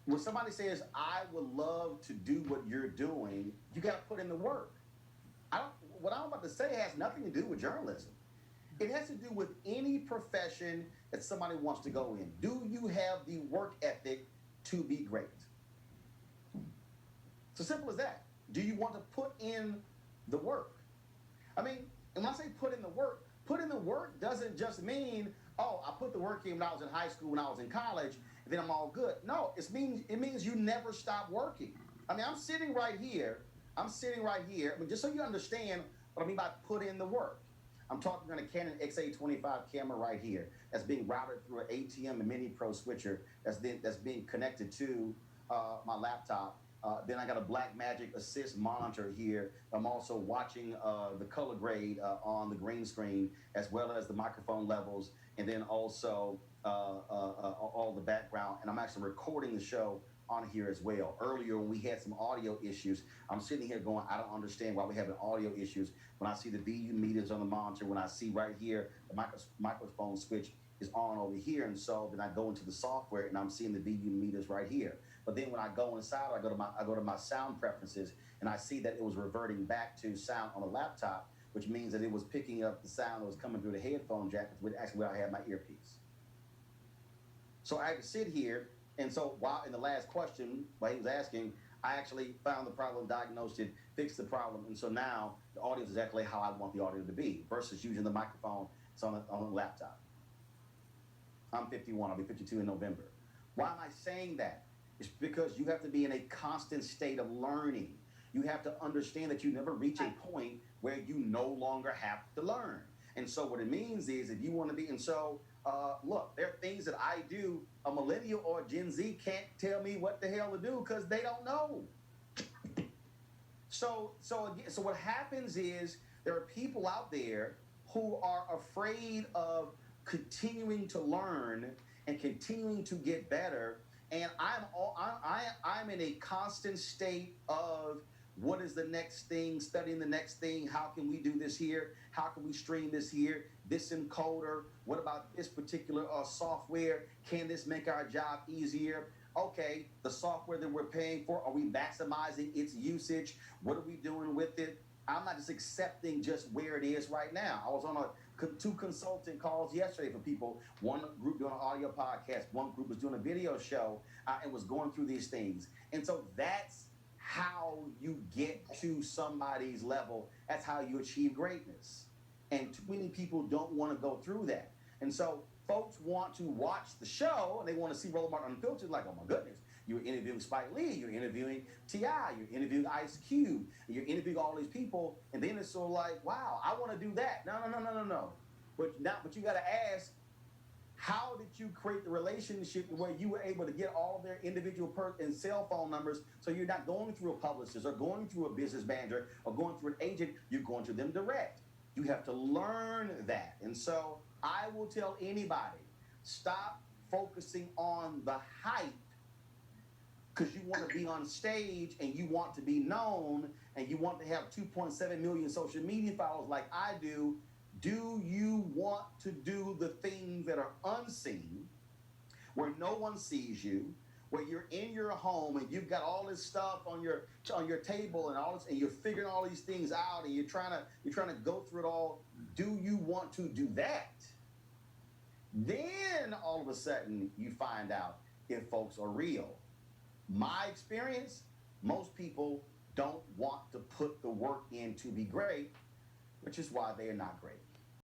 when somebody says, I would love to do what you're doing, you got to put in the work. I don't, what I'm about to say has nothing to do with journalism. It has to do with any profession that somebody wants to go in. Do you have the work ethic to be great? It's as simple as that. Do you want to put in the work? I mean, and when I say put in the work doesn't just mean, oh, I put the work in when I was in high school, when I was in college, and then I'm all good. No, it means you never stop working. I mean, I'm sitting right here. I mean, just so you understand what I mean by put in the work. I'm talking on a Canon XA25 camera right here that's being routed through an ATM and Mini Pro switcher that's being connected to my laptop. Then I got a Blackmagic Assist monitor here. I'm also watching the color grade on the green screen, as well as the microphone levels, and then also all the background. And I'm actually recording the show on here as well. Earlier, when we had some audio issues, I'm sitting here going, I don't understand why we're having audio issues. When I see the VU meters on the monitor, when I see right here the microphone switch is on over here, and so then I go into the software and I'm seeing the VU meters right here. But then when I go inside, I go to my sound preferences, and I see that it was reverting back to sound on the laptop, which means that it was picking up the sound that was coming through the headphone jack, which actually where I had my earpiece. So I had to sit here, and so while in the last question, while he was asking, I actually found the problem, diagnosed it, fixed the problem, and so now the audio is exactly how I want the audio to be versus using the microphone that's on the laptop. I'm 51. I'll be 52 in November. Why am I saying that? It's because you have to be in a constant state of learning. You have to understand that you never reach a point where you no longer have to learn. And so what it means is if you want to be, and so look, there are things that I do, a millennial or a Gen Z can't tell me what the hell to do because they don't know. So what happens is there are people out there who are afraid of continuing to learn and continuing to get better. And I'm in a constant state of what is the next thing, studying the next thing, how can we do this here, how can we stream this here, this encoder, what about this particular software, can this make our job easier? Okay, the software that we're paying for, are we maximizing its usage? What are we doing with it? I'm not just accepting just where it is right now. I was on two consulting calls yesterday for people. One group doing an audio podcast, one group was doing a video show, and was going through these things. And so that's how you get to somebody's level. That's how you achieve greatness. And too many people don't want to go through that. And so folks want to watch the show, and they want to see Roland Martin Unfiltered, like, oh my goodness, you're interviewing Spike Lee, you're interviewing T.I., you're interviewing Ice Cube, you're interviewing all these people, and then it's sort of like, wow, I want to do that. No. But you got to ask, how did you create the relationship where you were able to get all their individual and cell phone numbers so you're not going through a publicist or going through a business manager or going through an agent, you're going to them direct. You have to learn that. And so I will tell anybody, stop focusing on the hype because you want to be on stage and you want to be known and you want to have 2.7 million social media followers like I do. Do you want to do the things that are unseen, where no one sees you, where you're in your home and you've got all this stuff on your table and all this, and you're figuring all these things out and you're trying to go through it all? Do you want to do that? Then all of a sudden you find out if folks are real. My experience, most people don't want to put the work in to be great, which is why they are not great.